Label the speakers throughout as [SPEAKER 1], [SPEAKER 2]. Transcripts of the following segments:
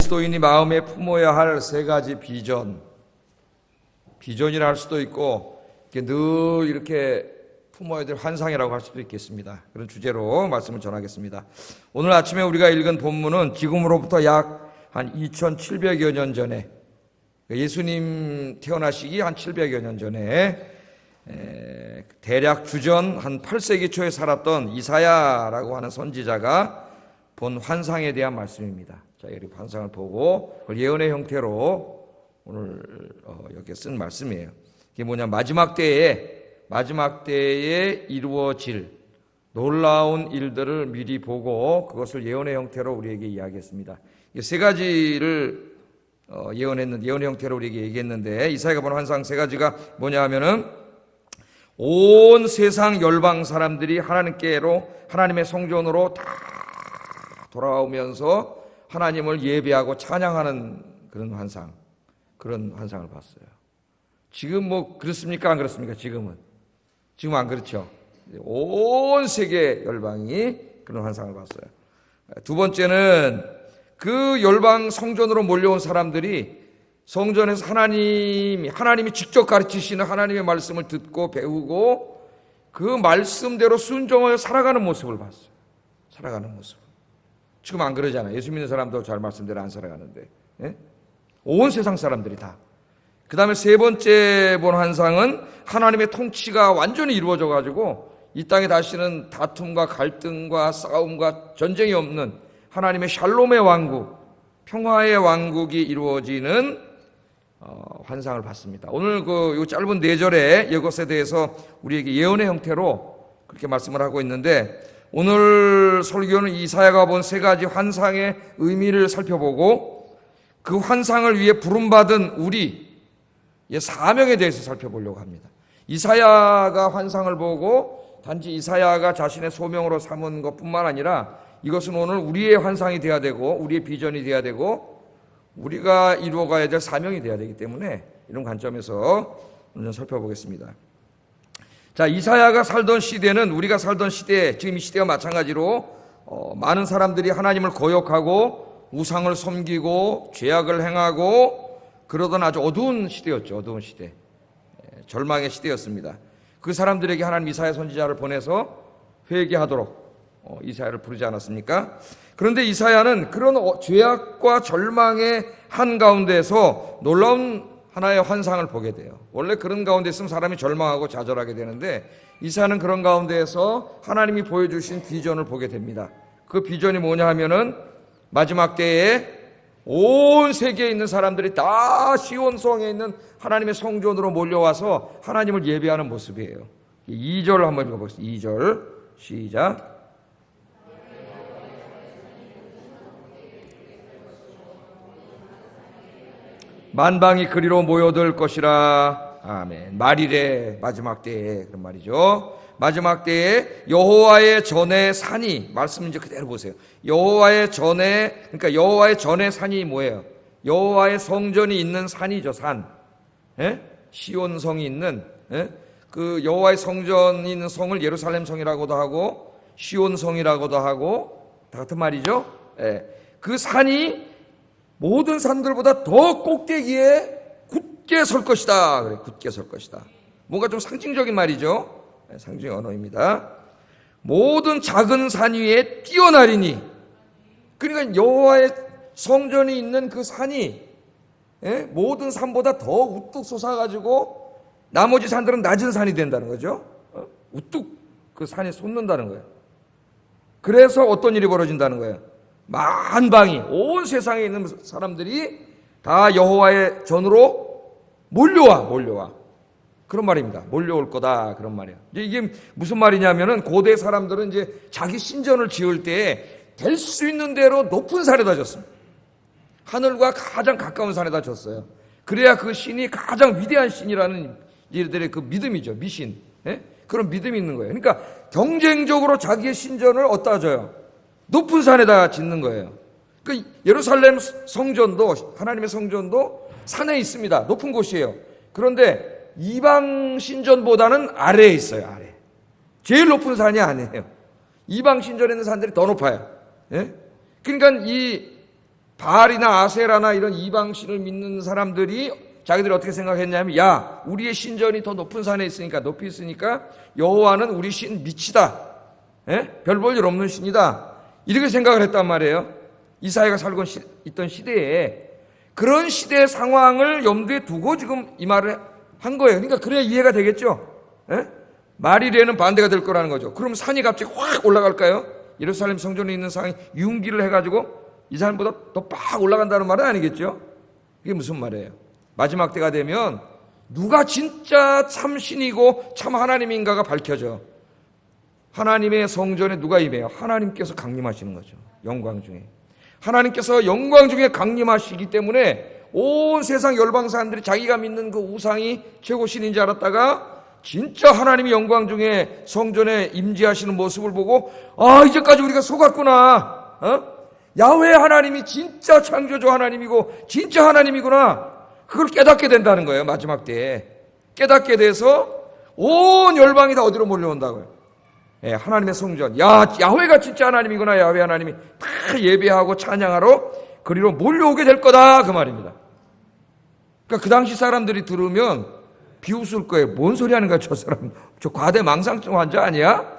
[SPEAKER 1] 그리스도인이 마음에 품어야 할 세 가지 비전이라 할 수도 있고 늘 이렇게 품어야 될 환상이라고 할 수도 있겠습니다. 그런 주제로 말씀을 전하겠습니다. 오늘 아침에 우리가 읽은 본문은 지금으로부터 약 한 2700여 년 전에, 예수님 태어나시기 한 700여 년 전에 대략 주전 한 8세기 초에 살았던 이사야라고 하는 선지자가 본 환상에 대한 말씀입니다. 자, 이 환상을 보고 그걸 예언의 형태로 오늘 여기에 쓴 말씀이에요. 이게 뭐냐, 마지막 때에 이루어질 놀라운 일들을 미리 보고 그것을 예언의 형태로 우리에게 이야기했습니다. 이 세 가지를 예언의 형태로 우리에게 얘기했는데, 이사야가 본 환상 세 가지가 뭐냐 하면은 온 세상 열방 사람들이 하나님의 성전으로 다 돌아오면서 하나님을 예배하고 찬양하는 그런 환상을 봤어요. 지금 뭐 그렇습니까? 안 그렇습니까? 지금 안 그렇죠. 온 세계 열방이 그런 환상을 봤어요. 두 번째는 그 열방 성전으로 몰려온 사람들이 성전에서 하나님이 직접 가르치시는 하나님의 말씀을 듣고 배우고 그 말씀대로 순종하여 살아가는 모습을 봤어요. 살아가는 모습. 지금 안 그러잖아요. 예수 믿는 사람도 잘 말씀대로 안 살아가는데. 예? 온 세상 사람들이 다. 그 다음에 세 번째 본 환상은 하나님의 통치가 완전히 이루어져 가지고 이 땅에 다시는 다툼과 갈등과 싸움과 전쟁이 없는 하나님의 샬롬의 왕국, 평화의 왕국이 이루어지는 환상을 봤습니다. 오늘 요 짧은 4절의 이것에 대해서 우리에게 예언의 형태로 그렇게 말씀을 하고 있는데, 오늘 설교는 이사야가 본 세 가지 환상의 의미를 살펴보고 그 환상을 위해 부름받은 우리의 사명에 대해서 살펴보려고 합니다. 이사야가 환상을 보고 단지 이사야가 자신의 소명으로 삼은 것뿐만 아니라 이것은 오늘 우리의 환상이 되어야 되고 우리의 비전이 되어야 되고 우리가 이루어가야 될 사명이 되어야 되기 때문에 이런 관점에서 오늘 살펴보겠습니다. 자, 이사야가 살던 시대는 우리가 살던 시대, 지금 이 시대와 마찬가지로 많은 사람들이 하나님을 거역하고 우상을 섬기고 죄악을 행하고 그러던 아주 어두운 시대였죠. 어두운 시대, 절망의 시대였습니다. 그 사람들에게 하나님 이사야 선지자를 보내서 회개하도록 이사야를 부르지 않았습니까? 그런데 이사야는 그런 죄악과 절망의 한가운데서 놀라운 하나의 환상을 보게 돼요. 원래 그런 가운데 있으면 사람이 절망하고 좌절하게 되는데 이사야는 그런 가운데에서 하나님이 보여주신 비전을 보게 됩니다. 그 비전이 뭐냐 하면은 마지막 때에 온 세계에 있는 사람들이 다 시온성에 있는 하나님의 성전으로 몰려와서 하나님을 예배하는 모습이에요. 2절 한번 읽어보겠습니다. 2절 시작. 만방이 그리로 모여들 것이라. 아멘. 말이래. 마지막 때에 그런 말이죠. 마지막 때에 여호와의 전의 산이, 말씀 이제 그대로 보세요. 여호와의 전의 산이 뭐예요? 여호와의 성전이 있는 산이죠. 산. 예? 시온성이 있는, 예? 그 여호와의 성전이 있는 성을 예루살렘 성이라고도 하고 시온성이라고도 하고 다 같은 말이죠. 예. 그 산이 모든 산들보다 더 꼭대기에 굳게 설 것이다. 그래, 굳게 설 것이다. 뭔가 좀 상징적인 말이죠. 네, 상징 언어입니다. 모든 작은 산 위에 뛰어나리니, 그러니까 여호와의 성전이 있는 그 산이 모든 산보다 더 우뚝 솟아가지고 나머지 산들은 낮은 산이 된다는 거죠. 우뚝 그 산이 솟는다는 거예요. 그래서 어떤 일이 벌어진다는 거예요. 만방이, 온 세상에 있는 사람들이 다 여호와의 전으로 몰려와. 그런 말입니다. 몰려올 거다. 그런 말이에요. 이게 무슨 말이냐면은 고대 사람들은 이제 자기 신전을 지을 때 될 수 있는 대로 높은 산에다 졌습니다. 하늘과 가장 가까운 산에다 졌어요. 그래야 그 신이 가장 위대한 신이라는 이들의 그 믿음이죠. 미신. 그런 믿음이 있는 거예요. 그러니까 경쟁적으로 자기의 신전을 어디다 져요? 높은 산에다 짓는 거예요. 그 예루살렘 성전도, 하나님의 성전도 산에 있습니다. 높은 곳이에요. 그런데 이방 신전보다는 아래에 있어요. 아래. 제일 높은 산이 아니에요. 이방 신전에 있는 산들이 더 높아요. 예? 그러니까 이 바알이나 아세라나 이런 이방신을 믿는 사람들이 자기들이 어떻게 생각했냐면, 야, 우리의 신전이 더 높은 산에 있으니까, 높이 있으니까 여호와는 우리 신 미치다. 별 볼 일 없는 신이다. 이렇게 생각을 했단 말이에요. 이사야가 살고 있던 시대에. 그런 시대의 상황을 염두에 두고 지금 이 말을 한 거예요. 그러니까 그래야 이해가 되겠죠. 말이래는 반대가 될 거라는 거죠. 그럼 산이 갑자기 확 올라갈까요? 예루살렘 성전에 있는 산이 융기를 해가지고 이 산보다 더 팍 올라간다는 말은 아니겠죠. 이게 무슨 말이에요? 마지막 때가 되면 누가 진짜 참 신이고 참 하나님인가가 밝혀져. 하나님의 성전에 누가 임해요? 하나님께서 강림하시는 거죠. 영광 중에. 하나님께서 영광 중에 강림하시기 때문에 온 세상 열방 사람들이 자기가 믿는 그 우상이 최고 신인 줄 알았다가 진짜 하나님이 영광 중에 성전에 임재하시는 모습을 보고, 아, 이제까지 우리가 속았구나. 야훼 하나님이 진짜 창조주 하나님이고 진짜 하나님이구나. 그걸 깨닫게 된다는 거예요. 마지막 때에 깨닫게 돼서 온 열방이 다 어디로 몰려온다고요? 하나님의 성전. 야, 야훼가 진짜 하나님이구나. 야훼 하나님이 다 예배하고 찬양하러 그리로 몰려오게 될 거다, 그 말입니다. 그러니까 그 당시 사람들이 들으면 비웃을 거예요. 뭔 소리 하는 거야, 저 사람. 저 과대망상증 환자 아니야?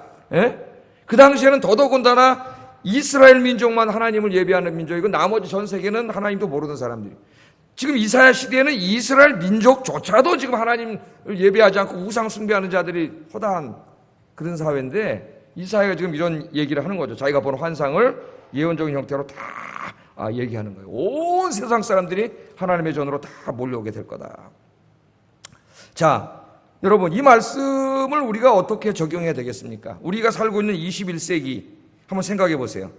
[SPEAKER 1] 그 당시에는 더더군다나 이스라엘 민족만 하나님을 예배하는 민족이고 나머지 전 세계는 하나님도 모르는 사람들이. 지금 이사야 시대에는 이스라엘 민족조차도 지금 하나님을 예배하지 않고 우상 숭배하는 자들이 허다한 그런 사회인데, 이사야가 지금 이런 얘기를 하는 거죠. 자기가 본 환상을 예언적인 형태로 다 얘기하는 거예요. 온 세상 사람들이 하나님의 전으로 다 몰려오게 될 거다. 자, 여러분, 이 말씀을 우리가 어떻게 적용해야 되겠습니까? 우리가 살고 있는 21세기 한번 생각해 보세요.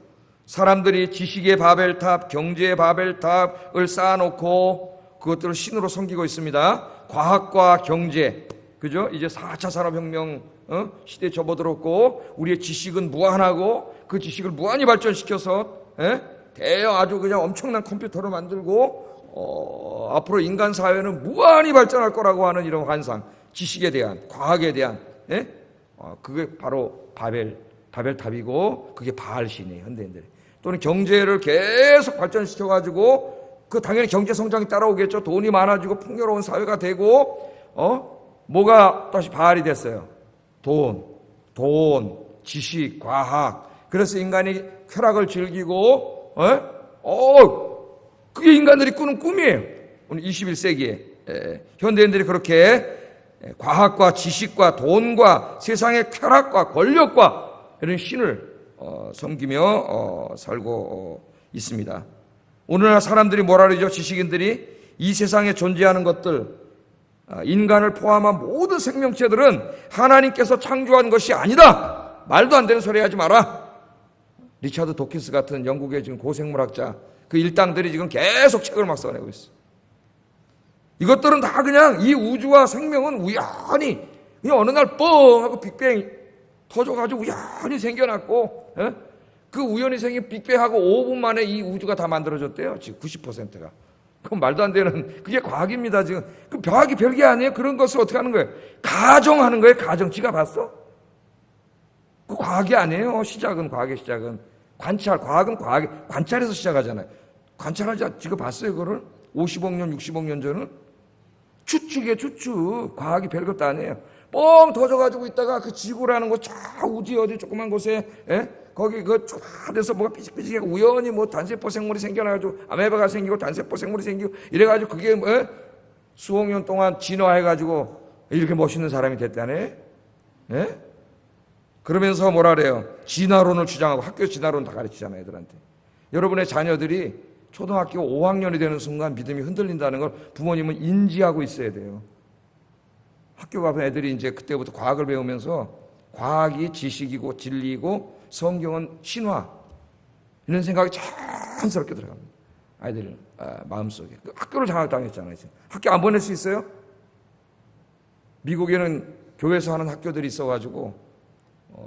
[SPEAKER 1] 사람들이 지식의 바벨탑, 경제의 바벨탑을 쌓아놓고 그것들을 신으로 섬기고 있습니다. 과학과 경제, 그죠? 이제 4차 산업혁명 시대에 접어들었고, 우리의 지식은 무한하고 그 지식을 무한히 발전시켜서 대형 아주 그냥 엄청난 컴퓨터를 만들고 앞으로 인간 사회는 무한히 발전할 거라고 하는 이런 환상, 지식에 대한, 과학에 대한, 그게 바로 바벨탑이고 그게 바알신이에요, 현대인들이. 또는 경제를 계속 발전시켜가지고 그 당연히 경제 성장이 따라오겠죠. 돈이 많아지고 풍요로운 사회가 되고 뭐가 다시 바알이 됐어요? 돈, 지식, 과학. 그래서 인간이 쾌락을 즐기고 그게 인간들이 꾸는 꿈이에요. 오늘 21세기에 현대인들이 그렇게 과학과 지식과 돈과 세상의 쾌락과 권력과 이런 신을 섬기며 살고 있습니다. 오늘날 사람들이 뭐라 그러죠? 지식인들이 이 세상에 존재하는 것들, 인간을 포함한 모든 생명체들은 하나님께서 창조한 것이 아니다. 말도 안 되는 소리 하지 마라. 리차드 도킨스 같은 영국의 지금 고생물학자, 그 일당들이 지금 계속 책을 막 써내고 있어. 이것들은 다 그냥 이 우주와 생명은 우연히 그냥 어느 날 뻥 하고 빅뱅 터져가지고 우연히 생겨났고, 그 우연히 생긴 빅뱅하고 5분 만에 이 우주가 다 만들어졌대요. 지금 90%가. 그건 말도 안 되는, 그게 과학입니다, 지금. 그 과학이 별게 아니에요. 그런 것을 어떻게 하는 거예요? 가정하는 거예요, 가정. 지가 봤어? 그 과학이 아니에요. 시작은, 과학의 시작은. 과학은 관찰에서 시작하잖아요. 관찰하지, 지가 봤어요, 그거를? 50억 년, 60억 년 전은? 추측이에요, 추측. 과학이 별것도 아니에요. 뻥 터져가지고 있다가 그 지구라는 거 저 우주 어디 조그만 곳에, 거기 그 좁아돼서 뭐가 삐직삐직하고 우연히 뭐 단세포 생물이 생겨나가지고 아메바가 생기고 단세포 생물이 생기고 이래가지고 그게 수억 년 동안 진화해가지고 이렇게 멋있는 사람이 됐다네. 그러면서 뭐라 그래요? 진화론을 주장하고, 학교 진화론 다 가르치잖아요, 애들한테. 여러분의 자녀들이 초등학교 5학년이 되는 순간 믿음이 흔들린다는 걸 부모님은 인지하고 있어야 돼요. 학교 가면 애들이 이제 그때부터 과학을 배우면서 과학이 지식이고 진리이고 성경은 신화, 이런 생각이 자연스럽게 들어갑니다. 아이들 마음속에. 학교를 장악당했잖아요. 학교 안 보낼 수 있어요? 미국에는 교회에서 하는 학교들이 있어가지고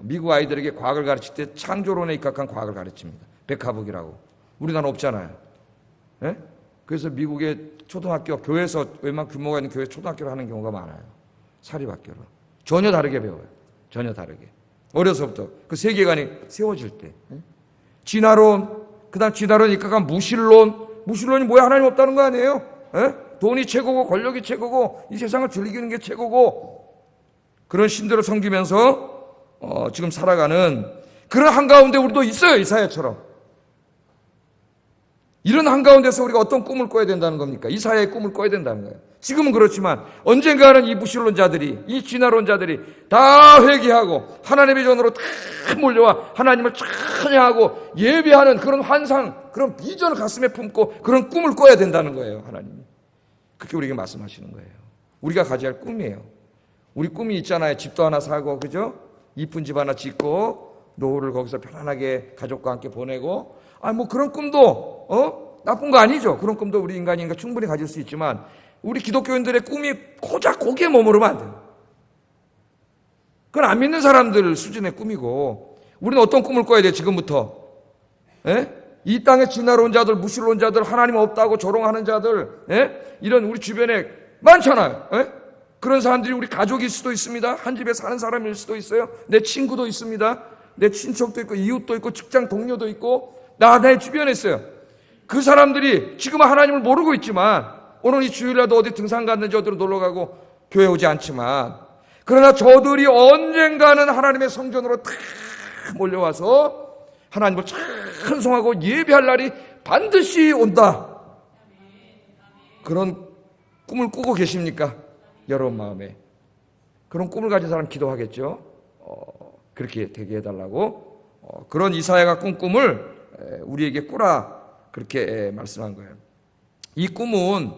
[SPEAKER 1] 미국 아이들에게 과학을 가르칠 때 창조론에 입각한 과학을 가르칩니다. 백하북이라고. 우리나라는 없잖아요. 그래서 미국의 초등학교, 교회에서 웬만한 규모가 있는 교회 초등학교를 하는 경우가 많아요. 사립학교로. 전혀 다르게 배워요. 전혀 다르게. 어려서부터. 그 세계관이 세워질 때. 진화론, 그 다음 진화론 입각한 무신론, 무신론이 뭐야? 하나님 없다는 거 아니에요? 에? 돈이 최고고 권력이 최고고 이 세상을 즐기는 게 최고고 그런 신들을 섬기면서 지금 살아가는 그런 한가운데 우리도 있어요. 이사야처럼. 이런 한가운데서 우리가 어떤 꿈을 꿔야 된다는 겁니까? 이사야의 꿈을 꿔야 된다는 거예요. 지금은 그렇지만 언젠가는 이 무신론자들이, 이 진화론자들이 다 회개하고 하나님의 전으로 다 몰려와 하나님을 찬양하고 예배하는 그런 환상, 그런 비전을 가슴에 품고 그런 꿈을 꿔야 된다는 거예요. 하나님이. 그렇게 우리에게 말씀하시는 거예요. 우리가 가져야 할 꿈이에요. 우리 꿈이 있잖아요. 집도 하나 사고, 그죠? 이쁜 집 하나 짓고 노후를 거기서 편안하게 가족과 함께 보내고 뭐 그런 꿈도 나쁜 거 아니죠. 그런 꿈도 우리 인간이니까 충분히 가질 수 있지만 우리 기독교인들의 꿈이 고작 거기에 머무르면 안 돼요. 그건 안 믿는 사람들 수준의 꿈이고 우리는 어떤 꿈을 꿔야 돼요? 지금부터. 이 땅의 진화론 자들, 무신론 자들, 하나님 없다고 조롱하는 자들, 이런 우리 주변에 많잖아요. 그런 사람들이 우리 가족일 수도 있습니다. 한 집에 사는 사람일 수도 있어요. 내 친구도 있습니다. 내 친척도 있고 이웃도 있고 직장 동료도 있고 내 주변에 있어요. 그 사람들이 지금은 하나님을 모르고 있지만 오늘 이 주일날도 어디 등산 갔는지 어디로 놀러가고 교회 오지 않지만 그러나 저들이 언젠가는 하나님의 성전으로 다 몰려와서 하나님을 찬송하고 예배할 날이 반드시 온다. 그런 꿈을 꾸고 계십니까? 여러분 마음에. 그런 꿈을 가진 사람 기도하겠죠. 그렇게 되게 해달라고. 그런 이사야가 꾼 꿈을 우리에게 꾸라 그렇게 말씀한 거예요. 이 꿈은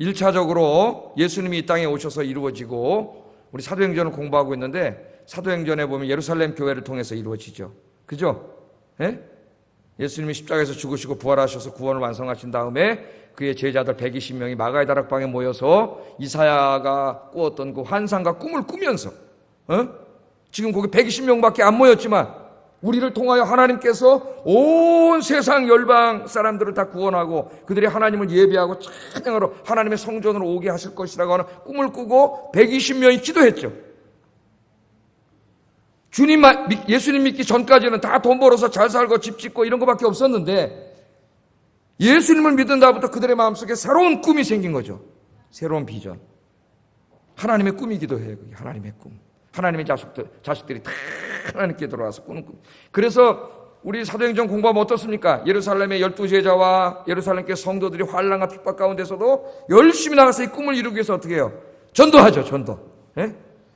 [SPEAKER 1] 1차적으로 예수님이 이 땅에 오셔서 이루어지고 우리 사도행전을 공부하고 있는데 사도행전에 보면 예루살렘 교회를 통해서 이루어지죠. 그죠? 예수님이 십자가에서 죽으시고 부활하셔서 구원을 완성하신 다음에 그의 제자들 120명이 마가의 다락방에 모여서 이사야가 꾸었던 그 환상과 꿈을 꾸면서 지금 거기 120명밖에 안 모였지만 우리를 통하여 하나님께서 온 세상 열방 사람들을 다 구원하고 그들이 하나님을 예배하고 찬양하러 하나님의 성전으로 오게 하실 것이라고 하는 꿈을 꾸고 120명이 기도했죠. 예수님 믿기 전까지는 다 돈 벌어서 잘 살고 집 짓고 이런 것밖에 없었는데 예수님을 믿은 다음부터 그들의 마음속에 새로운 꿈이 생긴 거죠. 새로운 비전. 하나님의 꿈이기도 해요. 그게 하나님의 꿈. 하나님의 자식들이 다 하나님께 돌아와서 꾸는 꿈. 그래서 우리 사도행전 공부하면 어떻습니까? 예루살렘의 12제자와 예루살렘 교회 성도들이 환난과 핍박 가운데서도 열심히 나가서 이 꿈을 이루기 위해서 어떻게 해요? 전도하죠. 전도.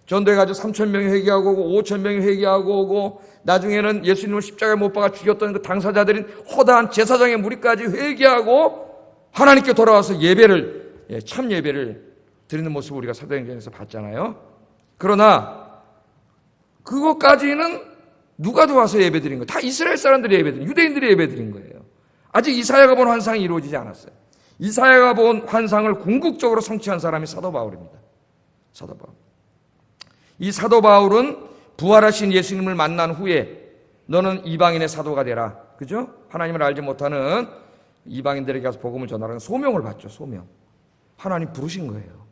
[SPEAKER 1] 전도해가지고 3,000명이 회개하고 오고 5,000명이 회개하고 오고 나중에는 예수님을 십자가에 못 박아 죽였던 그 당사자들인 허다한 제사장의 무리까지 회개하고 하나님께 돌아와서 참 예배를 드리는 모습을 우리가 사도행전에서 봤잖아요. 그러나 그것까지는 누가 도와서 예배드린 거예요? 다 이스라엘 사람들이 예배드린, 유대인들이 예배드린 거예요. 아직 이사야가 본 환상이 이루어지지 않았어요. 이사야가 본 환상을 궁극적으로 성취한 사람이 사도 바울입니다. 사도 바울. 이 사도 바울은 부활하신 예수님을 만난 후에 너는 이방인의 사도가 되라. 그죠? 하나님을 알지 못하는 이방인들에게 가서 복음을 전하라는 소명을 받죠. 소명. 하나님 부르신 거예요.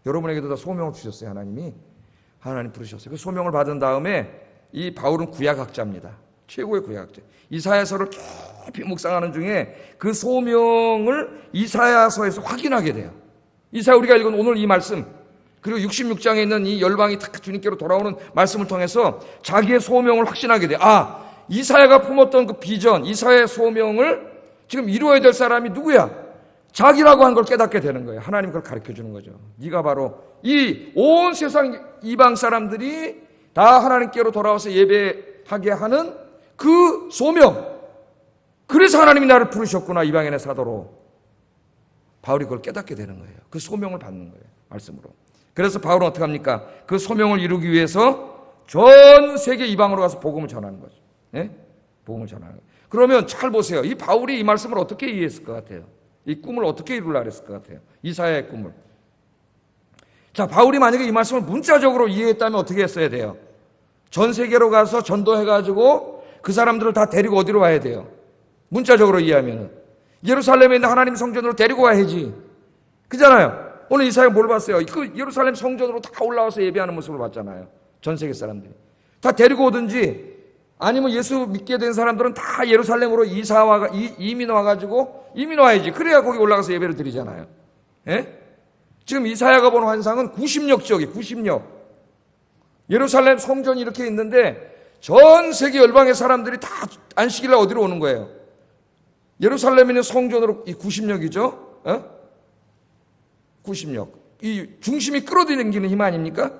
[SPEAKER 1] 여러분에게도 다 소명을 주셨어요. 하나님 부르셨어요. 그 소명을 받은 다음에 이 바울은 구약학자입니다. 최고의 구약학자. 이사야서를 깊이 묵상하는 중에 그 소명을 이사야서에서 확인하게 돼요. 이사야 우리가 읽은 오늘 이 말씀 그리고 66장에 있는 이 열방이 다 주님께로 돌아오는 말씀을 통해서 자기의 소명을 확신하게 돼요. 이사야가 품었던 그 비전, 이사야의 소명을 지금 이루어야 될 사람이 누구야? 자기라고 한 걸 깨닫게 되는 거예요. 하나님 그걸 가르쳐 주는 거죠. 네가 바로 이 온 세상 이방 사람들이 다 하나님께로 돌아와서 예배하게 하는 그 소명. 그래서 하나님이 나를 부르셨구나, 이방인의 사도로. 바울이 그걸 깨닫게 되는 거예요. 그 소명을 받는 거예요. 말씀으로. 그래서 바울은 어떻게 합니까? 그 소명을 이루기 위해서 전 세계 이방으로 가서 복음을 전하는 거죠. 복음을 전하는 거예요. 그러면 잘 보세요. 이 바울이 이 말씀을 어떻게 이해했을 것 같아요? 이 꿈을 어떻게 이루려 했을 것 같아요? 이사야의 꿈을. 자, 바울이 만약에 이 말씀을 문자적으로 이해했다면 어떻게 했어야 돼요? 전 세계로 가서 전도해가지고 그 사람들을 다 데리고 어디로 와야 돼요? 문자적으로 이해하면은 예루살렘에 있는 하나님 성전으로 데리고 와야지. 그잖아요. 오늘 이사야 뭘 봤어요? 그 예루살렘 성전으로 다 올라와서 예배하는 모습을 봤잖아요. 전 세계 사람들이. 다 데리고 오든지 아니면 예수 믿게 된 사람들은 다 예루살렘으로 이민 와가지고 이민 와야지. 그래야 거기 올라가서 예배를 드리잖아요. 예? 지금 이사야가 본 환상은 90역 지역이 90역. 예루살렘 성전이 이렇게 있는데 전 세계 열방의 사람들이 다 안식일날 어디로 오는 거예요? 예루살렘에 있는 성전으로 이 90역이죠. 어? 90역. 이 중심이 끌어당기는 힘 아닙니까?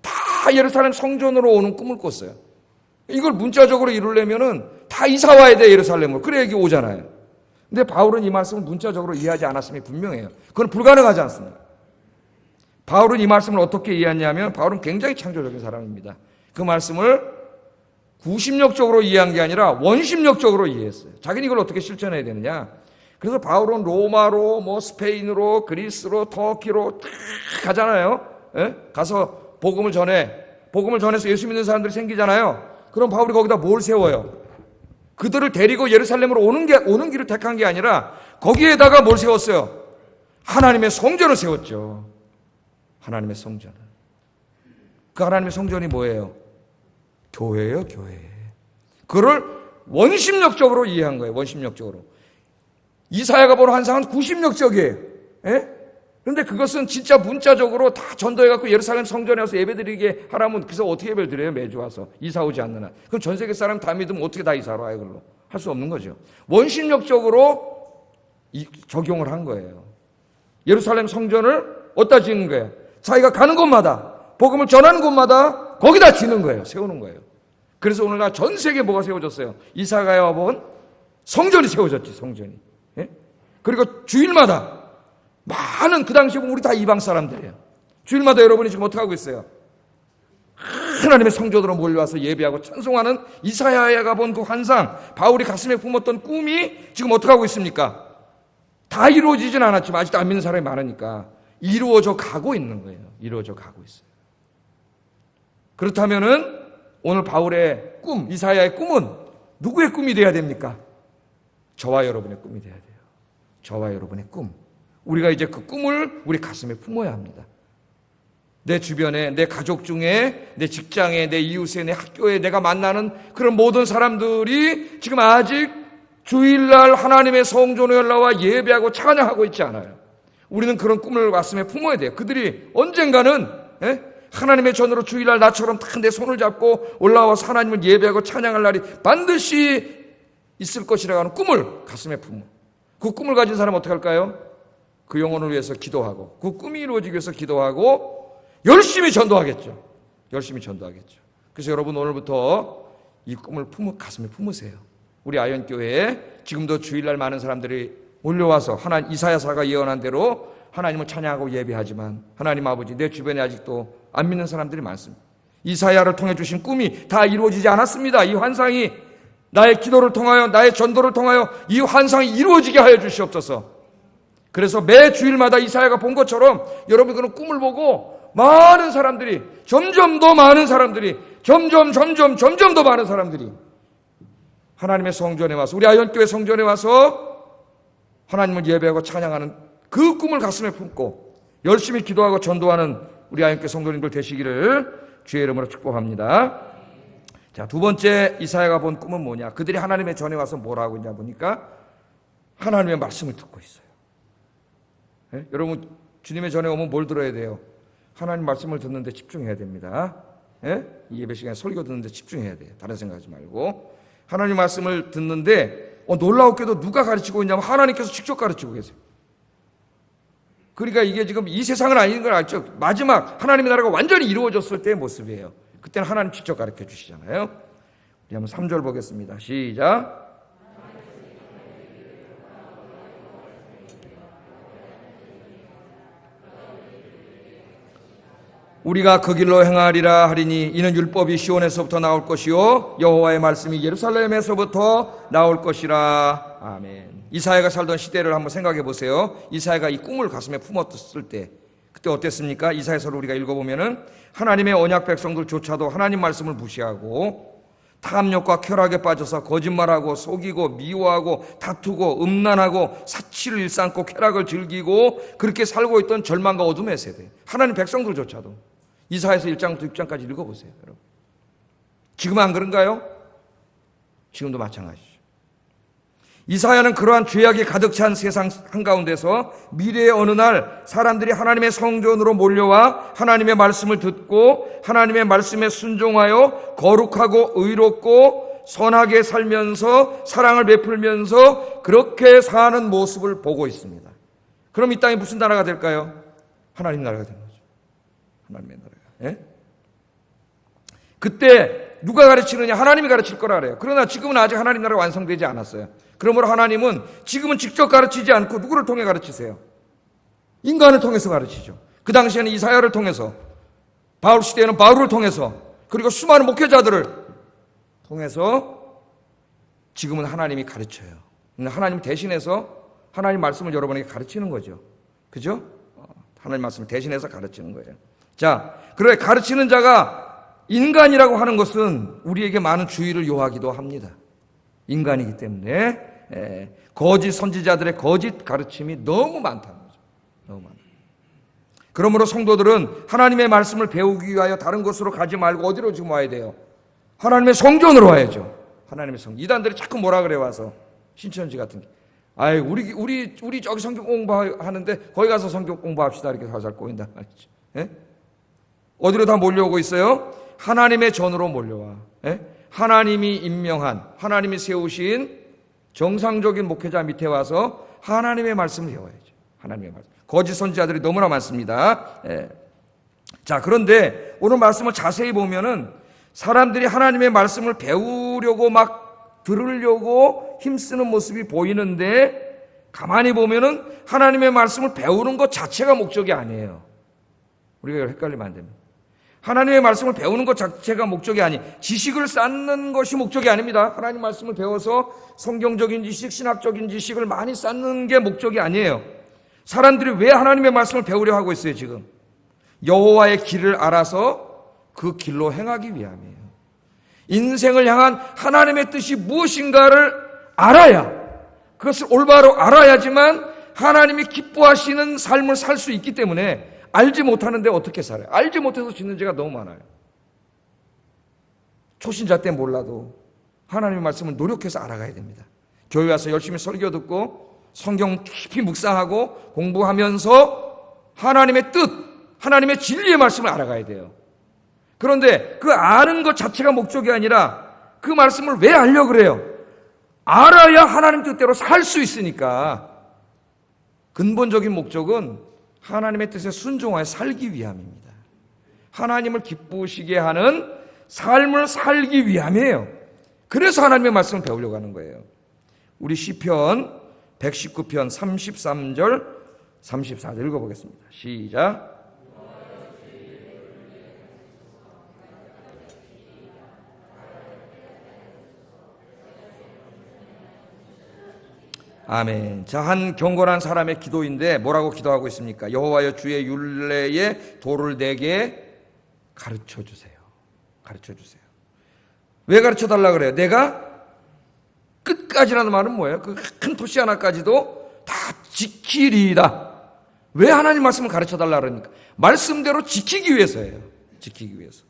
[SPEAKER 1] 다 예루살렘 성전으로 오는 꿈을 꿨어요. 이걸 문자적으로 이루려면은 다 이사 와야 돼, 예루살렘으로. 그래야 여기 오잖아요. 근데 바울은 이 말씀을 문자적으로 이해하지 않았음이 분명해요. 그건 불가능하지 않습니다. 바울은 이 말씀을 어떻게 이해했냐면, 바울은 굉장히 창조적인 사람입니다. 그 말씀을 구심력적으로 이해한 게 아니라 원심력적으로 이해했어요. 자기는 이걸 어떻게 실천해야 되느냐. 그래서 바울은 로마로, 스페인으로, 그리스로, 터키로 다 가잖아요. 예? 가서 복음을 전해서 예수 믿는 사람들이 생기잖아요. 그럼 바울이 거기다 뭘 세워요? 그들을 데리고 예루살렘으로 오는 길을 택한 게 아니라 거기에다가 뭘 세웠어요? 하나님의 성전을 세웠죠. 하나님의 성전을. 그 하나님의 성전이 뭐예요? 교회예요, 교회. 그걸 원심력적으로 이해한 거예요, 원심력적으로. 이사야가 본 환상은 구심력적이에요. 예? 그런데 그것은 진짜 문자적으로 다 전도해갖고 예루살렘 성전에 와서 예배드리게 하라면 그래서 어떻게 예배를 드려요? 매주 와서 이사 오지 않는 한. 그럼 전 세계 사람 다 믿으면 어떻게 다 이사로 와요? 그걸로 할 수 없는 거죠. 원심력적으로 적용을 한 거예요. 예루살렘 성전을 어디다 짓는 거예요? 자기가 가는 곳마다 복음을 전하는 곳마다 거기다 짓는 거예요. 세우는 거예요. 그래서 오늘날 전 세계에 뭐가 세워졌어요? 이사가야 본 성전이 세워졌지, 성전이. 예? 그리고 주일마다 많은, 그 당시에 우리 다 이방 사람들이에요. 주일마다 여러분이 지금 어떻게 하고 있어요? 하나님의 성전으로 몰려와서 예배하고 찬송하는 이사야가 본 그 환상, 바울이 가슴에 품었던 꿈이 지금 어떻게 하고 있습니까? 다 이루어지진 않았지만 아직도 안 믿는 사람이 많으니까 이루어져 가고 있는 거예요. 이루어져 가고 있어요. 그렇다면은 오늘 바울의 꿈, 이사야의 꿈은 누구의 꿈이 돼야 됩니까? 저와 여러분의 꿈이 돼야 돼요. 저와 여러분의 꿈. 우리가 이제 그 꿈을 우리 가슴에 품어야 합니다. 내 주변에, 내 가족 중에, 내 직장에, 내 이웃에, 내 학교에 내가 만나는 그런 모든 사람들이 지금 아직 주일날 하나님의 성전에 올라와 예배하고 찬양하고 있지 않아요. 우리는 그런 꿈을 가슴에 품어야 돼요. 그들이 언젠가는 하나님의 전으로 주일날 나처럼 다 내 손을 잡고 올라와서 하나님을 예배하고 찬양할 날이 반드시 있을 것이라고 하는 꿈을 가슴에 품어. 그 꿈을 가진 사람은 어떻게 할까요? 그 영혼을 위해서 기도하고 그 꿈이 이루어지기 위해서 기도하고 열심히 전도하겠죠. 열심히 전도하겠죠. 그래서 여러분 오늘부터 이 꿈을 가슴에 품으세요. 우리 아현교회에 지금도 주일날 많은 사람들이 몰려와서 이사야사가 예언한 대로 하나님을 찬양하고 예배하지만 하나님 아버지, 내 주변에 아직도 안 믿는 사람들이 많습니다. 이사야를 통해 주신 꿈이 다 이루어지지 않았습니다. 이 환상이 나의 기도를 통하여, 나의 전도를 통하여 이 환상이 이루어지게 하여 주시옵소서. 그래서 매 주일마다 이사야가 본 것처럼 여러분 그런 꿈을 보고 많은 사람들이, 점점 더 많은 사람들이, 점점 더 많은 사람들이 하나님의 성전에 와서, 우리 아현교회 성전에 와서 하나님을 예배하고 찬양하는 그 꿈을 가슴에 품고 열심히 기도하고 전도하는 우리 아현교회 성도님들 되시기를 주의 이름으로 축복합니다. 자, 두 번째 이사야가 본 꿈은 뭐냐? 그들이 하나님의 전에 와서 뭘 하고 있냐 보니까 하나님의 말씀을 듣고 있어요. 네? 여러분 주님의 전에 오면 뭘 들어야 돼요? 하나님 말씀을 듣는데 집중해야 됩니다. 네? 이 예배 시간에 설교 듣는데 집중해야 돼요. 다른 생각하지 말고 하나님 말씀을 듣는데 놀라웠게도 누가 가르치고 있냐면 하나님께서 직접 가르치고 계세요. 그러니까 이게 지금 이 세상은 아닌 걸 알죠. 마지막 하나님의 나라가 완전히 이루어졌을 때의 모습이에요. 그때는 하나님 직접 가르쳐 주시잖아요. 우리 한번 3절 보겠습니다. 시작. 우리가 그 길로 행하리라 하리니 이는 율법이 시온에서부터 나올 것이요 여호와의 말씀이 예루살렘에서부터 나올 것이라. 아멘. 이사야가 살던 시대를 한번 생각해 보세요. 이사야가 이 꿈을 가슴에 품었을 때 그때 어땠습니까? 이사야서를 우리가 읽어보면은 하나님의 언약 백성들조차도 하나님 말씀을 무시하고 탐욕과 쾌락에 빠져서 거짓말하고 속이고 미워하고 다투고 음란하고 사치를 일삼고 쾌락을 즐기고 그렇게 살고 있던 절망과 어둠의 세대, 하나님 백성들조차도. 이사야서 1장부터 6장까지 읽어보세요. 여러분. 지금 안 그런가요? 지금도 마찬가지죠. 이사야는 그러한 죄악이 가득 찬 세상 한가운데서 미래의 어느 날 사람들이 하나님의 성전으로 몰려와 하나님의 말씀을 듣고 하나님의 말씀에 순종하여 거룩하고 의롭고 선하게 살면서 사랑을 베풀면서 그렇게 사는 모습을 보고 있습니다. 그럼 이 땅이 무슨 나라가 될까요? 하나님 나라가 되는 거죠. 하나님의 나라가. 예? 그때 누가 가르치느냐? 하나님이 가르칠 거라 그래요. 그러나 지금은 아직 하나님 나라가 완성되지 않았어요. 그러므로 하나님은 지금은 직접 가르치지 않고 누구를 통해 가르치세요? 인간을 통해서 가르치죠. 그 당시에는 이사야를 통해서, 바울 시대에는 바울을 통해서, 그리고 수많은 목회자들을 통해서 지금은 하나님이 가르쳐요. 하나님 대신해서 하나님 말씀을 여러분에게 가르치는 거죠. 그죠? 하나님 말씀을 대신해서 가르치는 거예요. 자, 그래 가르치는 자가 인간이라고 하는 것은 우리에게 많은 주의를 요하기도 합니다. 인간이기 때문에 거짓 선지자들의 거짓 가르침이 너무 많다는 거죠. 너무 많다. 그러므로 성도들은 하나님의 말씀을 배우기 위하여 다른 곳으로 가지 말고 어디로 지금 와야 돼요? 하나님의 성전으로 와야죠. 하나님의 성전. 이단들이 자꾸 뭐라 그래 와서 신천지 같은 게. 아이 우리 저기 성경 공부하는데 거기 가서 성경 공부합시다 이렇게 살살 꼬인단 말이죠. 예? 어디로 다 몰려오고 있어요? 하나님의 전으로 몰려와. 예? 하나님이 임명한, 하나님이 세우신 정상적인 목회자 밑에 와서 하나님의 말씀을 배워야죠. 하나님의 말씀. 거짓 선지자들이 너무나 많습니다. 예. 자, 그런데 오늘 말씀을 자세히 보면은 사람들이 하나님의 말씀을 배우려고 막 들으려고 힘쓰는 모습이 보이는데 가만히 보면은 하나님의 말씀을 배우는 것 자체가 목적이 아니에요. 우리가 이걸 헷갈리면 안 됩니다. 하나님의 말씀을 배우는 것 자체가 목적이 아니, 지식을 쌓는 것이 목적이 아닙니다. 하나님 말씀을 배워서 성경적인 지식, 신학적인 지식을 많이 쌓는 게 목적이 아니에요. 사람들이 왜 하나님의 말씀을 배우려 하고 있어요, 지금? 여호와의 길을 알아서 그 길로 행하기 위함이에요. 인생을 향한 하나님의 뜻이 무엇인가를 알아야, 그것을 올바로 알아야지만 하나님이 기뻐하시는 삶을 살 수 있기 때문에 알지 못하는데 어떻게 살아요? 알지 못해서 짓는 죄가 너무 많아요. 초신자 때 몰라도 하나님의 말씀을 노력해서 알아가야 됩니다. 교회 와서 열심히 설교 듣고 성경 깊이 묵상하고 공부하면서 하나님의 뜻, 하나님의 진리의 말씀을 알아가야 돼요. 그런데 그 아는 것 자체가 목적이 아니라 그 말씀을 왜 알려고 그래요? 알아야 하나님 뜻대로 살 수 있으니까. 근본적인 목적은 하나님의 뜻에 순종하여 살기 위함입니다. 하나님을 기쁘시게 하는 삶을 살기 위함이에요. 그래서 하나님의 말씀을 배우려고 하는 거예요. 우리 시편 119편 33절 34절 읽어보겠습니다. 시작. 아멘. 자, 한 경건한 사람의 기도인데 뭐라고 기도하고 있습니까? 여호와여 주의 율례의 도를 내게 가르쳐 주세요. 가르쳐 주세요. 왜 가르쳐 달라 그래요? 내가 끝까지라는 말은 뭐예요? 그 큰 토시 하나까지도 다 지키리이다. 왜 하나님 말씀을 가르쳐 달라 그러니까? 말씀대로 지키기 위해서예요. 지키기 위해서.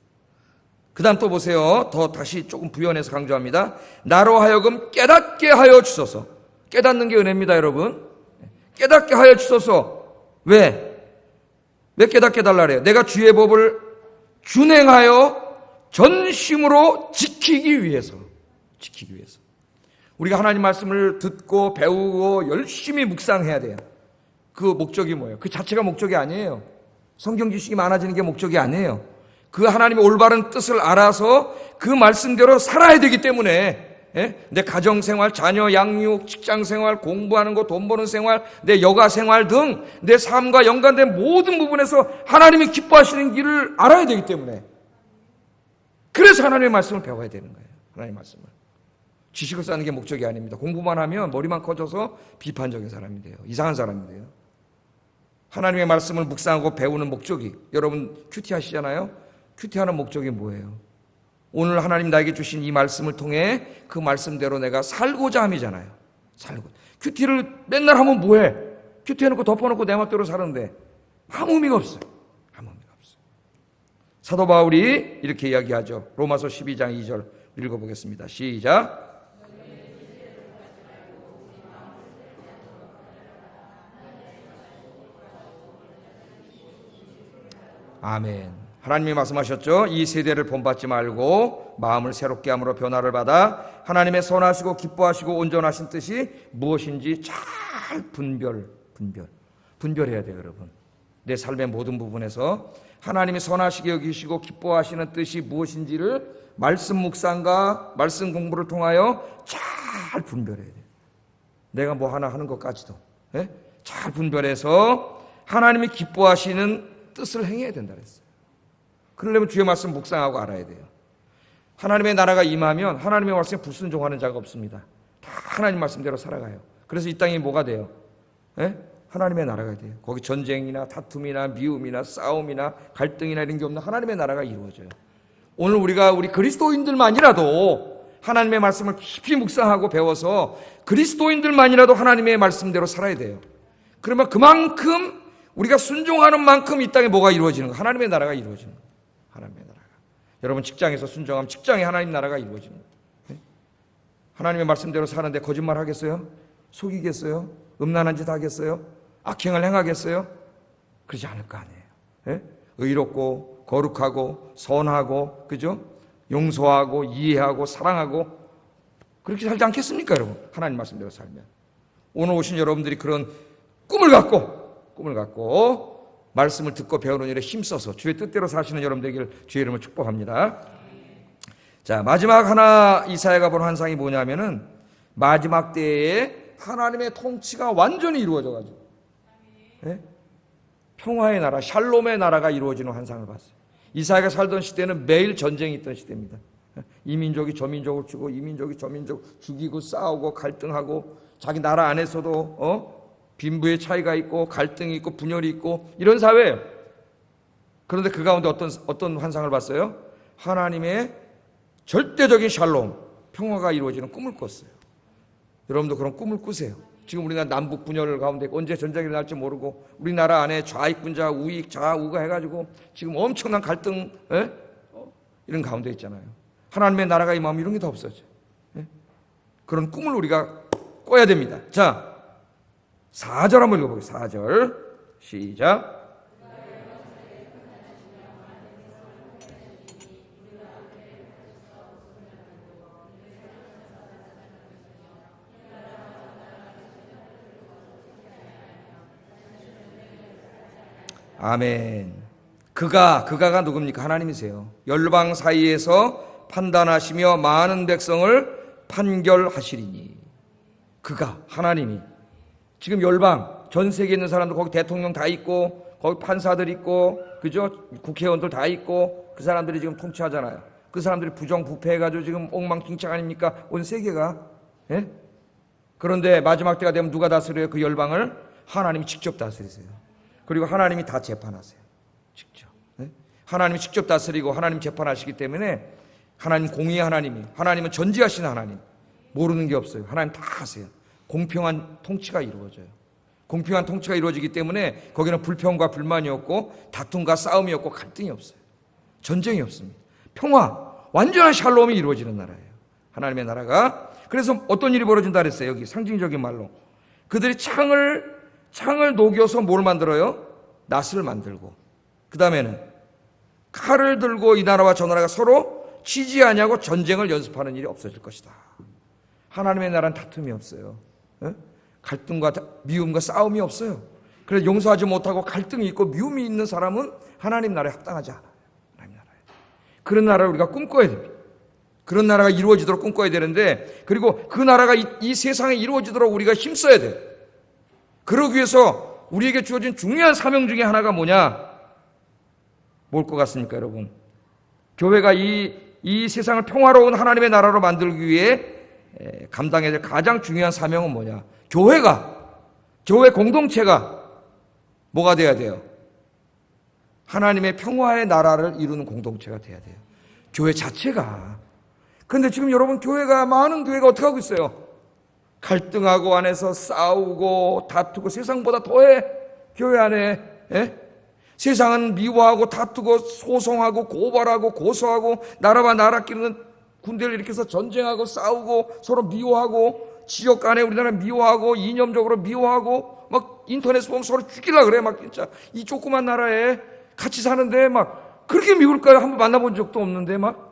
[SPEAKER 1] 그 다음 또 보세요. 더 다시 조금 부연해서 강조합니다. 나로 하여금 깨닫게 하여 주소서. 깨닫는 게 은혜입니다, 여러분. 깨닫게 하여 주소서. 왜 깨닫게 달라 그래요? 내가 주의 법을 준행하여 전심으로 지키기 위해서. 지키기 위해서. 우리가 하나님 말씀을 듣고 배우고 열심히 묵상해야 돼요. 그 목적이 뭐예요? 그 자체가 목적이 아니에요. 성경 지식이 많아지는 게 목적이 아니에요. 그 하나님의 올바른 뜻을 알아서 그 말씀대로 살아야 되기 때문에 내 가정생활, 자녀 양육, 직장생활, 공부하는 거, 돈 버는 생활, 내 여가생활 등 내 삶과 연관된 모든 부분에서 하나님이 기뻐하시는 길을 알아야 되기 때문에 그래서 하나님의 말씀을 배워야 되는 거예요. 하나님의 말씀을. 지식을 쌓는 게 목적이 아닙니다. 공부만 하면 머리만 커져서 비판적인 사람이 돼요. 이상한 사람이 돼요. 하나님의 말씀을 묵상하고 배우는 목적이, 여러분 큐티 하시잖아요. 큐티하는 목적이 뭐예요? 오늘 하나님 나에게 주신 이 말씀을 통해 그 말씀대로 내가 살고자 함이잖아요. 살고. 큐티를 맨날 하면 뭐해? 큐티 해놓고 덮어놓고 내 멋대로 사는데 아무 의미가 없어요. 아무 의미가 없어요. 사도 바울이 이렇게 이야기하죠. 로마서 12장 2절 읽어보겠습니다. 시작. 아멘. 하나님이 말씀하셨죠. 이 세대를 본받지 말고 마음을 새롭게 함으로 변화를 받아 하나님의 선하시고 기뻐하시고 온전하신 뜻이 무엇인지 잘 분별해야 돼요, 여러분. 내 삶의 모든 부분에서 하나님이 선하시게 여기시고 기뻐하시는 뜻이 무엇인지를 말씀 묵상과 말씀 공부를 통하여 잘 분별해야 돼요. 내가 뭐 하나 하는 것까지도 잘 분별해서 하나님이 기뻐하시는 뜻을 행해야 된다 그랬어요. 그러려면 주의 말씀 묵상하고 알아야 돼요. 하나님의 나라가 임하면 하나님의 말씀에 불순종하는 자가 없습니다. 다 하나님 말씀대로 살아가요. 그래서 이 땅이 뭐가 돼요? 하나님의 나라가 돼요. 거기 전쟁이나 다툼이나 미움이나 싸움이나 갈등이나 이런 게 없는 하나님의 나라가 이루어져요. 오늘 우리 그리스도인들만이라도 하나님의 말씀을 깊이 묵상하고 배워서 그리스도인들만이라도 하나님의 말씀대로 살아야 돼요. 그러면 그만큼 우리가 순종하는 만큼 이 땅에 뭐가 이루어지는 거예요? 하나님의 나라가 이루어지는 거예요. 하나님의 나라가. 여러분 직장에서 순종하면 직장에 하나님 나라가 이루어지는 거예요. 하나님의 말씀대로 사는데 거짓말 하겠어요? 속이겠어요? 음란한 짓 하겠어요? 악행을 행하겠어요? 그러지 않을 거 아니에요. 의롭고 거룩하고 선하고 그죠? 용서하고 이해하고 사랑하고 그렇게 살지 않겠습니까, 여러분? 하나님 말씀대로 살면. 오늘 오신 여러분들이 그런 꿈을 갖고 말씀을 듣고 배우는 일에 힘써서 주의 뜻대로 사시는 여러분들에게 주의 이름을 축복합니다. 자, 마지막 하나 이사야가 본 환상이 뭐냐면은 마지막 때에 하나님의 통치가 완전히 이루어져가지고 평화의 나라, 샬롬의 나라가 이루어지는 환상을 봤어요. 이사야가 살던 시대는 매일 전쟁이 있던 시대입니다. 이 민족이 저 민족을 치고 이 민족이 저 민족 죽이고 싸우고 갈등하고 자기 나라 안에서도 빈부의 차이가 있고 갈등이 있고 분열이 있고 이런 사회예요. 그런데 그 가운데 어떤 환상을 봤어요? 하나님의 절대적인 샬롬, 평화가 이루어지는 꿈을 꿨어요. 여러분도 그런 꿈을 꾸세요. 지금 우리나라 남북 분열 가운데 언제 전쟁이 날지 모르고 우리나라 안에 좌익분자, 우익, 좌우가 해가지고 지금 엄청난 갈등 이런 가운데 있잖아요. 하나님의 나라가 임하면 이런 게 다 없어져. 그런 꿈을 우리가 꿔야 됩니다. 자, 4절 한번 읽어보겠습니다. 4절 시작. 아멘. 그가가 누굽니까? 하나님이세요. 열방 사이에서 판단하시며 많은 백성을 판결하시리니. 그가 하나님이 지금 열방 전 세계에 있는 사람들 거기 대통령 다 있고 거기 판사들 있고 그죠? 국회의원들 다 있고 그 사람들이 지금 통치하잖아요. 그 사람들이 부정부패해가지고 지금 엉망진창 아닙니까? 온 세계가. 그런데 마지막 때가 되면 누가 다스려요? 그 열방을 하나님이 직접 다스리세요. 그리고 하나님이 다 재판하세요. 직접. 하나님이 직접 다스리고 하나님 재판하시기 때문에 하나님 공의의 하나님은 전지하신 하나님. 모르는 게 없어요. 하나님 다 하세요. 공평한 통치가 이루어져요. 공평한 통치가 이루어지기 때문에 거기는 불평과 불만이 없고 다툼과 싸움이 없고 갈등이 없어요. 전쟁이 없습니다. 평화, 완전한 샬롬이 이루어지는 나라예요. 하나님의 나라가. 그래서 어떤 일이 벌어진다 그랬어요. 여기 상징적인 말로. 그들이 창을 녹여서 뭘 만들어요? 낫을 만들고 그 다음에는 칼을 들고 이 나라와 저 나라가 서로 치지 아니하고 전쟁을 연습하는 일이 없어질 것이다. 하나님의 나라는 다툼이 없어요. 갈등과 미움과 싸움이 없어요. 그래서 용서하지 못하고 갈등이 있고 미움이 있는 사람은 하나님 나라에 합당하지 않아요. 하나님 나라에. 그런 나라를 우리가 꿈꿔야 됩니다. 그런 나라가 이루어지도록 꿈꿔야 되는데 그리고 그 나라가 이 세상에 이루어지도록 우리가 힘써야 돼요. 그러기 위해서 우리에게 주어진 중요한 사명 중에 하나가 뭐냐? 뭘 것 같습니까, 여러분? 교회가 이 세상을 평화로운 하나님의 나라로 만들기 위해 감당해야 될 가장 중요한 사명은 뭐냐? 교회 공동체가 뭐가 돼야 돼요? 하나님의 평화의 나라를 이루는 공동체가 돼야 돼요. 교회 자체가. 그런데 지금 여러분 많은 교회가 어떻게 하고 있어요? 갈등하고 안에서 싸우고 다투고 세상보다 더해. 교회 안에 세상은 미워하고 다투고 소송하고 고발하고 고소하고 나라와 나라끼리는 군대를 일으켜서 전쟁하고 싸우고 서로 미워하고 지역 간에 우리나라 미워하고 이념적으로 미워하고 막 인터넷에 보면 서로 죽이려고 그래. 막 진짜 이 조그만 나라에 같이 사는데 막 그렇게 미울까요? 한번 만나본 적도 없는데 막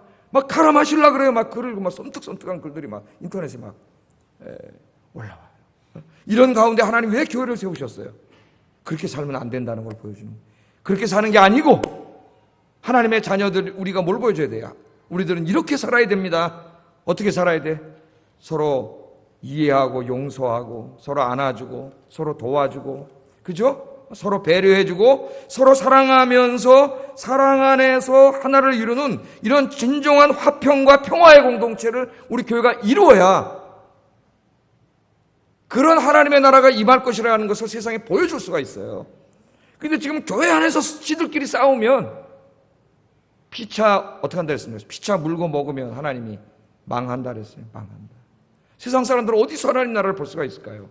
[SPEAKER 1] 가라 마실라 그래요. 막 글을 막 썸뜩썸뜩한 글들이 막 인터넷에 막 올라와요. 이런 가운데 하나님 왜 교회를 세우셨어요? 그렇게 살면 안 된다는 걸 보여주는 거예요. 그렇게 사는 게 아니고 하나님의 자녀들 우리가 뭘 보여줘야 돼요? 우리들은 이렇게 살아야 됩니다. 어떻게 살아야 돼? 서로 이해하고 용서하고 서로 안아주고 서로 도와주고 그죠? 서로 배려해주고 서로 사랑하면서 사랑 안에서 하나를 이루는 이런 진정한 화평과 평화의 공동체를 우리 교회가 이루어야 그런 하나님의 나라가 임할 것이라는 것을 세상에 보여줄 수가 있어요. 근데 지금 교회 안에서 지들끼리 싸우면 피차 어떻게 한다 했습니까? 피차 물고 먹으면 하나님이 망한다 그랬어요. 망한다. 세상 사람들은 어디서 하나님 나라를 볼 수가 있을까요?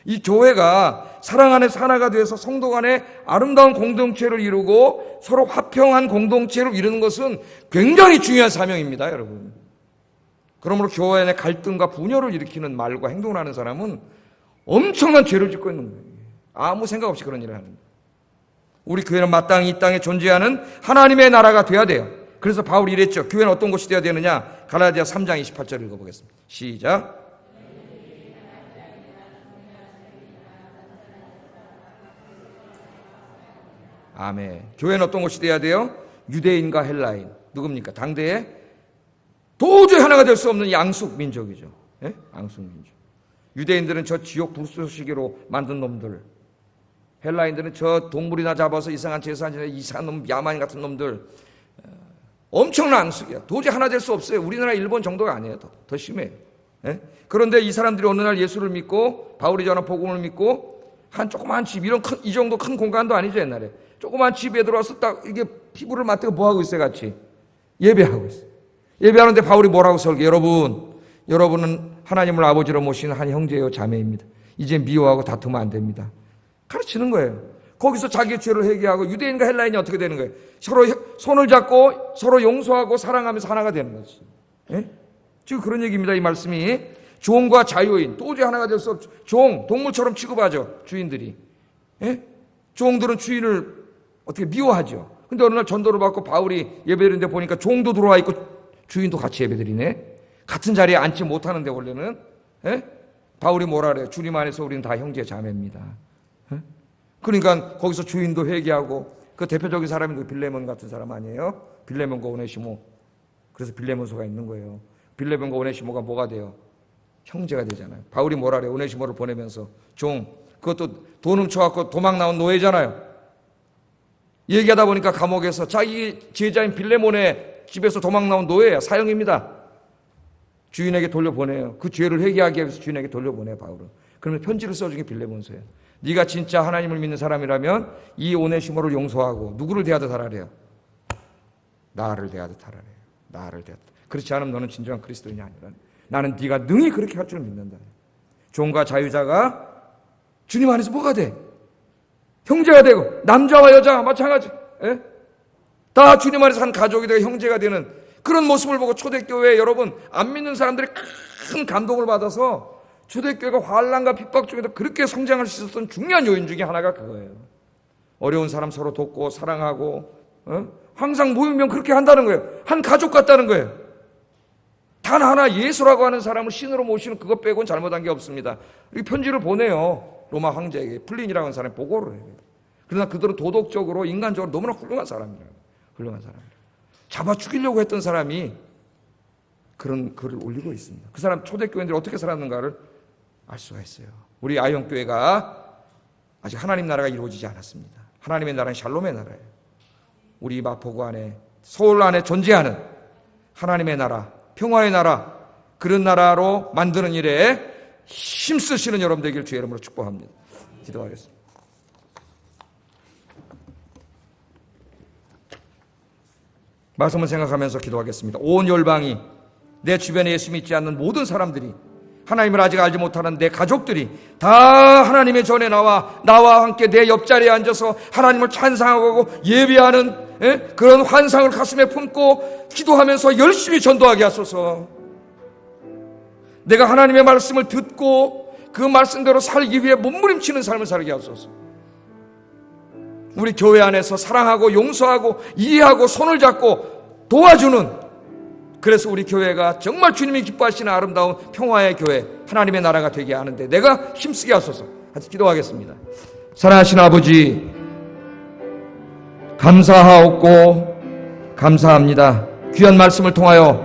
[SPEAKER 1] 이 교회가 사랑 안에서 하나가 되어서 성도 간에 아름다운 공동체를 이루고 서로 화평한 공동체를 이루는 것은 굉장히 중요한 사명입니다, 여러분. 그러므로 교회 안에 갈등과 분열을 일으키는 말과 행동을 하는 사람은 엄청난 죄를 짓고 있는 거예요. 아무 생각 없이 그런 일을 하는 거예요. 우리 교회는 마땅히 이 땅에 존재하는 하나님의 나라가 돼야 돼요. 그래서 바울이 이랬죠. 교회는 어떤 곳이 되어야 되느냐? 갈라디아 3장 28절 읽어보겠습니다. 시작. 아멘. 교회는 어떤 곳이 돼야 돼요? 유대인과 헬라인. 누굽니까? 당대에 도저히 하나가 될 수 없는 양숙 민족이죠. 예? 양숙 민족. 유대인들은 저 지옥 불쏘시개로 만든 놈들. 헬라인들은 저 동물이나 잡아서 이상한 제사지나 이상한 놈, 야만 같은 놈들. 엄청난 양숙이야. 도저히 하나 될 수 없어요. 우리나라 일본 정도가 아니에요. 더 심해요. 예? 그런데 이 사람들이 어느 날 예수를 믿고 바울이 전한 복음을 믿고 한 조그만 집, 이 정도 큰 공간도 아니죠, 옛날에. 조그만 집에 들어와서 딱 이게 피부를 맞대고 뭐하고 있어요, 같이? 예배하고 있어요. 예배하는데 바울이 뭐라고 설계? 여러분은 하나님을 아버지로 모시는 한 형제요, 자매입니다. 이제 미워하고 다투면 안 됩니다. 가르치는 거예요. 거기서 자기의 죄를 회개하고 유대인과 헬라인이 어떻게 되는 거예요? 서로 손을 잡고 서로 용서하고 사랑하면서 하나가 되는 거지. 예? 지금 그런 얘기입니다, 이 말씀이. 종과 자유인, 도저히 하나가 될 수 없죠. 종, 동물처럼 취급하죠, 주인들이. 예? 종들은 주인을 어떻게 미워하죠. 근데 어느 날 전도를 받고 바울이 예배드리는데 보니까 종도 들어와 있고 주인도 같이 예배드리네. 같은 자리에 앉지 못하는데 원래는. 예? 바울이 뭐라 그래요? 주님 안에서 우리는 다 형제 자매입니다. 예? 그러니까 거기서 주인도 회개하고 그 대표적인 사람이 빌레몬 같은 사람 아니에요? 빌레몬과 오네시모. 그래서 빌레몬서가 있는 거예요. 빌레몬과 오네시모가 뭐가 돼요? 형제가 되잖아요. 바울이 뭐라 그래요? 오네시모를 보내면서 종, 그것도 돈 훔쳐갖고 도망 나온 노예잖아요. 얘기하다 보니까 감옥에서 자기 제자인 빌레몬의 집에서 도망 나온 노예야. 사형입니다. 주인에게 돌려보내요. 그 죄를 회개하기 위해서 주인에게 돌려보내요, 바울은. 그러면 편지를 써준 게 빌레몬서예요. 네가 진짜 하나님을 믿는 사람이라면 이 오네시모를 용서하고 누구를 대하듯 하라래요? 나를 대하듯 하라래요. 나를 대하듯. 그렇지 않으면 너는 진정한 그리스도인이 아니라. 나는 네가 능히 그렇게 할 줄 믿는다. 종과 자유자가 주님 안에서 뭐가 돼? 형제가 되고 남자와 여자가 마찬가지. 예? 다 주님 안에서 한 가족이 되고 형제가 되는 그런 모습을 보고 초대교회 여러분 안 믿는 사람들이 큰 감동을 받아서 초대교회가 환난과 핍박 중에도 그렇게 성장할 수 있었던 중요한 요인 중에 하나가 그거예요. 어려운 사람 서로 돕고 사랑하고 항상 모이면 그렇게 한다는 거예요. 한 가족 같다는 거예요. 단 하나 예수라고 하는 사람을 신으로 모시는 그것 빼고는 잘못한 게 없습니다. 이렇게 편지를 보내요. 로마 황제에게 플린이라고 하는 사람이 보고를 해요. 그러나 그들은 도덕적으로 인간적으로 너무나 훌륭한 사람이라고. 훌륭한 사람이라고. 잡아 죽이려고 했던 사람이 그런 글을 올리고 있습니다. 그 사람 초대교회들이 어떻게 살았는가를 알 수가 있어요. 우리 아이언교회가 아직 하나님 나라가 이루어지지 않았습니다. 하나님의 나라는 샬롬의 나라예요. 우리 마포구 안에 서울 안에 존재하는 하나님의 나라, 평화의 나라, 그런 나라로 만드는 일에 힘쓰시는 여러분 되길 주의 이름으로 축복합니다. 기도하겠습니다. 말씀을 생각하면서 기도하겠습니다. 온 열방이, 내 주변에 예수 믿지 않는 모든 사람들이, 하나님을 아직 알지 못하는 내 가족들이 다 하나님의 전에 나와 함께 내 옆자리에 앉아서 하나님을 찬양하고 예배하는 그런 환상을 가슴에 품고 기도하면서 열심히 전도하게 하소서. 내가 하나님의 말씀을 듣고 그 말씀대로 살기 위해 몸부림치는 삶을 살게 하소서. 우리 교회 안에서 사랑하고 용서하고 이해하고 손을 잡고 도와주는, 그래서 우리 교회가 정말 주님이 기뻐하시는 아름다운 평화의 교회, 하나님의 나라가 되게 하는데 내가 힘쓰게 하소서. 같이 기도하겠습니다. 사랑하신 아버지, 감사하옵고 감사합니다. 귀한 말씀을 통하여